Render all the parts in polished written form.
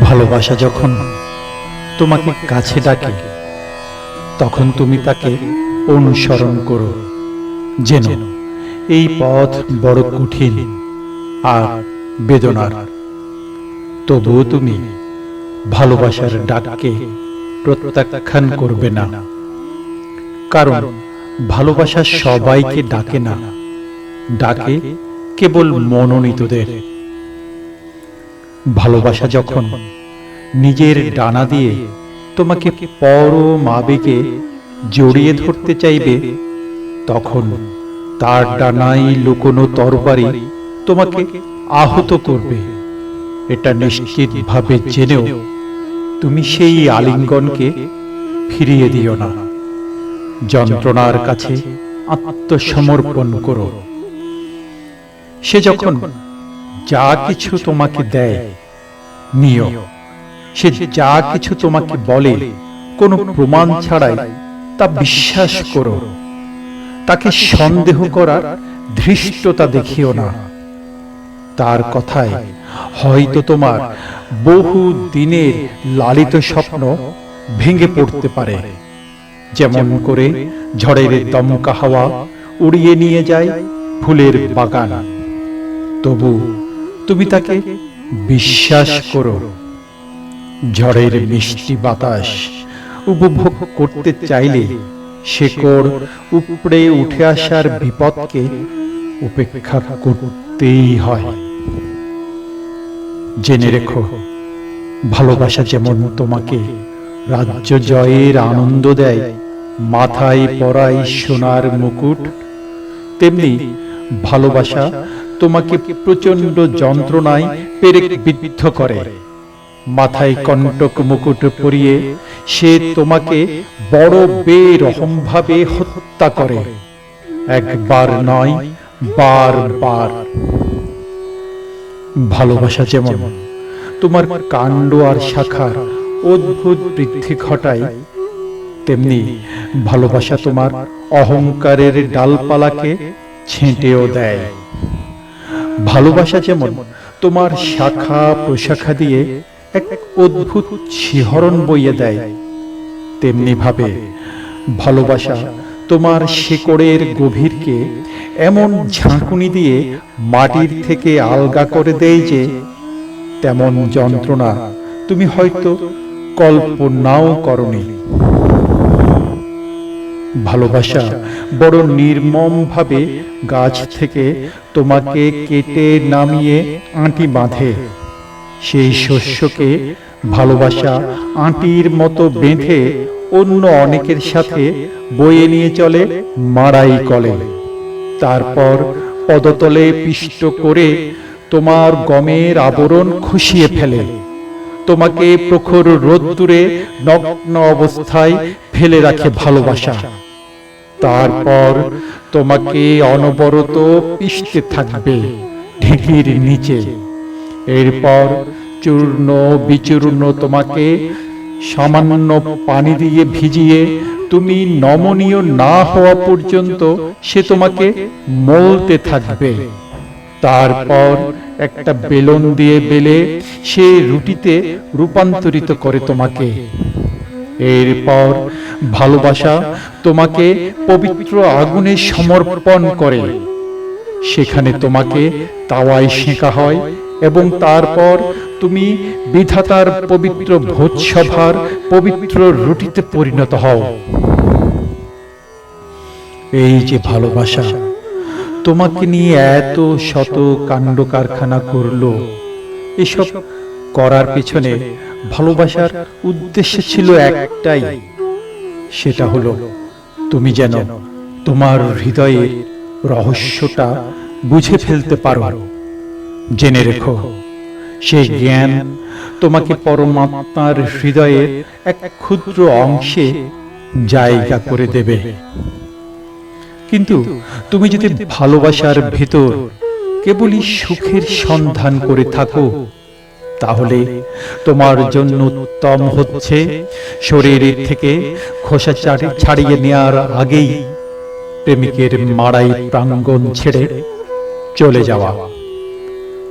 ভালোবাসা যখন তোমাকে কাছে ডাকে তখন তুমি তাকে অনুসরণ করো, যেন এই পথ বড় কঠিন আর বেদনার। তবুও তুমি ভালোবাসার ডাককে প্রত্যাখ্যান করবে না, কারণ ভালোবাসা সবাইকে ডাকে না, ডাকে কেবল মনোনীতদের। ভালোবাসা যখন নিজের ডানা দিয়ে তোমাকে পরম আবেগে জড়িয়ে ধরতে চাইবে, তখন তার ডানায় লুকোনো তরবারি তোমাকে আহত করবে। এটা নিশ্চিতভাবে জেনেও তুমি সেই আলিঙ্গনকে ফিরিয়ে দিও না। যন্ত্রণার কাছে আত্মসমর্পণ করো। সে যখন যা কিছু তোমাকে দেয় নিও, সে যা কিছু তোমাকে বলে কোনো প্রমাণ ছাড়াই তা বিশ্বাস করো। তাকে সন্দেহ করার ধৃষ্টতা দেখিও না। তার কথায় হয়তো তোমার বহু দিনের লালিত স্বপ্ন ভেঙে পড়তে পারে, যেমন করে ঝড়ের দমকা হাওয়া উড়িয়ে নিয়ে যায় ফুলের বাগান। তবু তুমি তাকে বিশ্বাস করো। ঝড়ের মিষ্টি বাতাস উপভোগ করতে চাইলে শেকড় উপড়ে উঠে আসার বিপদকে উপেক্ষা করতেই হয়। জেনে রেখো, ভালোবাসা যেমন তোমাকে রাজ্য জয়ের আনন্দ দেয়, মাথায় পরায় সোনার মুকুট, তেমনি ভালোবাসা তোমাকে প্রচন্ড যন্ত্রণায় পেরেক বিদ্ধ করে। মাথায় কণ্টক মুকুট পরিয়ে সে তোমাকে বড় বেরহমভাবে হত্যা করে, একবার নয় বারবার। ভালোবাসা যেমন তোমার কাণ্ড আর শাখার অদ্ভুত বৃদ্ধি ঘটায়, তেমনি ভালোবাসা তোমার অহংকারের ডালপালাকে ছেঁটেও দেয়। ভালোবাসা যেমন তোমার শাখা প্রশাখা দিয়ে এক অদ্ভুত শিহরণ বইয়ে দেয়, তেমনি ভাবে ভালোবাসা তোমার শেকড়ের গভীরকে এমন ঝাঁকুনি দিয়ে মাটির থেকে আলগা করে দেয় যে তেমন যন্ত্রণা তুমি হয়তো কল্পনাও করনি। ভালোবাসা বড় নির্মম ভাবে গাছ থেকে তোমাকে কেটে নামিয়ে আঁটি বাঁধে। সেই শস্যকে ভালোবাসা আঁটির মতো বেঁধে অন্য অনেকের সাথে বয়ে নিয়ে চলে মাড়াই কলে। তারপর পদতলে পিষ্ট করে তোমার গমের আবরণ খুশিয়ে ফেলে। তোমাকে প্রখর রোদ্দুরে নগ্ন অবস্থায় ফেলে রাখে ভালোবাসা। তারপর তোমাকে অনবরত পিষতে থাকবে ঢিকির নিচে। এরপর চূর্ণ বিচূর্ণ তোমাকে সামান্য পানি দিয়ে ভিজিয়ে তুমি নমনীয় না হওয়া পর্যন্ত সে তোমাকে মলতে থাকবে। তারপর একটা বেলন দিয়ে বেলে সে রুটিতে রূপান্তরিত করে তোমাকে। এরপর ভালোবাসা তোমাকে পবিত্র আগুনে সমর্পণ করে। সেখানে তোমাকে তাওয়ায় সেঁকা হয় এবং তারপর তুমি বিধাতার পবিত্র ভোজসভার পবিত্র রুটিতে পরিণত হও। এই যে ভালোবাসা তোমাকে নিয়ে এত শত কাণ্ড কারখানা করলো, এসব করার পিছনে ভালোবাসার উদ্দেশ্য ছিল একটাই, সেটা হলো তুমি যেন তোমার হৃদয়ের রহস্যটা বুঝে ফেলতে পারো। জেনে রেখো, সেই জ্ঞান তোমাকে পরমাত্মার হৃদয়ের এক ক্ষুদ্র অংশে জায়গা করে দেবে। কিন্তু তুমি যদি ভালোবাসার ভেতর কেবলই সুখের সন্ধান করে থাকো, তাহলে তোমার জন্য উত্তম হচ্ছে শরীর থেকে খোসা ছাড়িয়ে নেওয়ার আগেই প্রেমিকের মাড়াই প্রাঙ্গণ ছেড়ে চলে যাওয়া।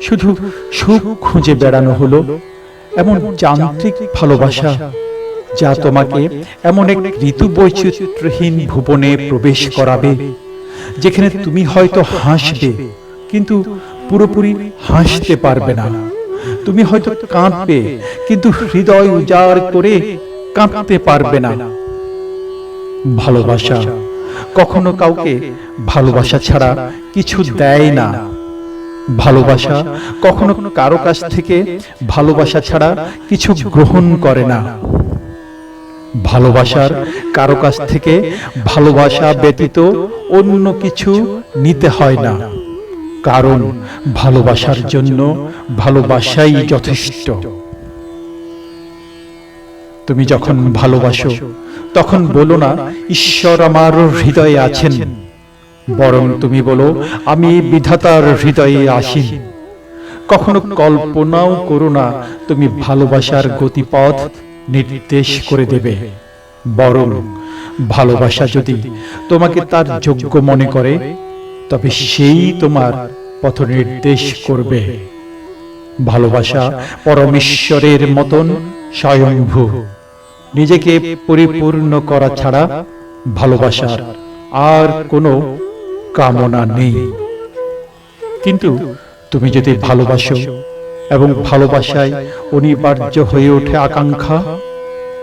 শুধু সুখ খুঁজে বেড়ানো হলো এমন যান্ত্রিক ভালোবাসা যা তোমাকে এমন এক ঋতু বৈচিত্র্যহীন ভুবনে প্রবেশ করাবে, যেখানে তুমি হয়তো হাসবে কিন্তু পুরোপুরি হাসতে পারবে না। তুমি হয়তো কাঁদবে কিন্তু হৃদয় উজাড় করে কাঁদতে পারবে না। ভালোবাসা কখনো কাউকে ভালোবাসা ছাড়া কিছু দেয় না। ভালোবাসা কখনো কারো কাছ থেকে ভালোবাসা ছাড়া কিছু গ্রহণ করে না। ভালোবাসার কারো কাছ থেকে ভালোবাসা ব্যতীত অন্য কিছু নিতে হয় না, কারণ ভালোবাসার জন্য ভালোবাসাই যথেষ্ট। তুমি যখন ভালোবাসো তখন বলো না ঈশ্বর আমার হৃদয়ে আছেন, বরং তুমি বলো আমি বিধাতার হৃদয়ে আসি। কখনো কল্পনাও করো না তুমি ভালোবাসার গতিপথ নির্দেশ করে দেবে, বরং ভালোবাসা যদি তোমাকে তার যোগ্য মনে করে তবে সেই তোমার পথ নির্দেশ করবে। ভালোবাসা পরমেশ্বরের মতন স্বয়ংভূ। নিজেকে পরিপূর্ণ করা ছাড়া ভালোবাসার আর কোনো কামনা নেই। কিন্তু তুমি যদি ভালোবাসো এবং ভালোবাসায় অনিবার্য হয়ে ওঠে আকাঙ্ক্ষা,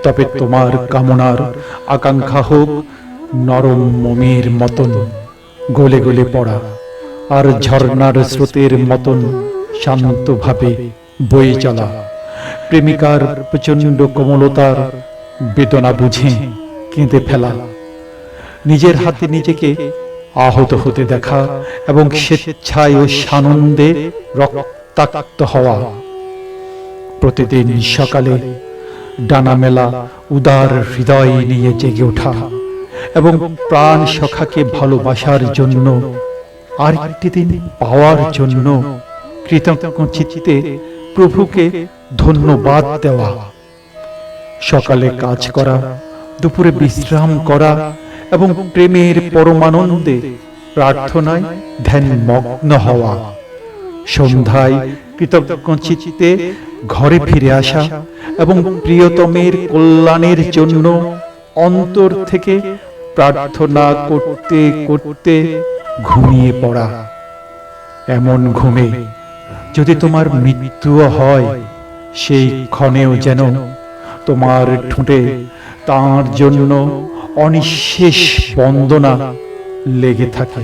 তবে তোমার কামনার আকাঙ্ক্ষা হোক নরম মোমের মতন গলে গলে পড়া, আর ঝর্ণার স্রোতের মতন শান্তভাবে বয়ে চলা। প্রেমিকার প্রচণ্ড কোমলতার বেদনা বুঝে কেঁদে ফেলা, নিজের হাতে নিজেকে আহত হতে দেখা এবং স্বেচ্ছায় ও সানন্দে রক্তাক্ত হওয়া। প্রতিদিন সকালে ডানা মেলা উদার হৃদয় নিয়ে জেগে ওঠা এবং প্রাণ সখাকে ভালোবাসার জন্য আর একটি দিন পাওয়ার জন্য কৃতজ্ঞ চিত্তে প্রভুকে ধন্যবাদ দেওয়া। সকালে কাজ করা, দুপুরে বিশ্রাম করা এবং প্রেমের পরমানন্দে প্রার্থনায় ধ্যানমগ্ন হওয়া। সন্ধ্যায় কৃতজ্ঞ চিত্তে ঘরে ফিরে আসা এবং প্রিয়তমের কল্যাণের জন্য অন্তর থেকে প্রার্থনা করতে করতে ঘুমিয়ে পড়া। এমন ঘুমে যদি তোমার মৃত্যুও হয়, সেই ক্ষণেও যেন তোমার ঠোঁটে তাঁর জন্য অনিঃশেষ বন্দনা লেগে থাকে।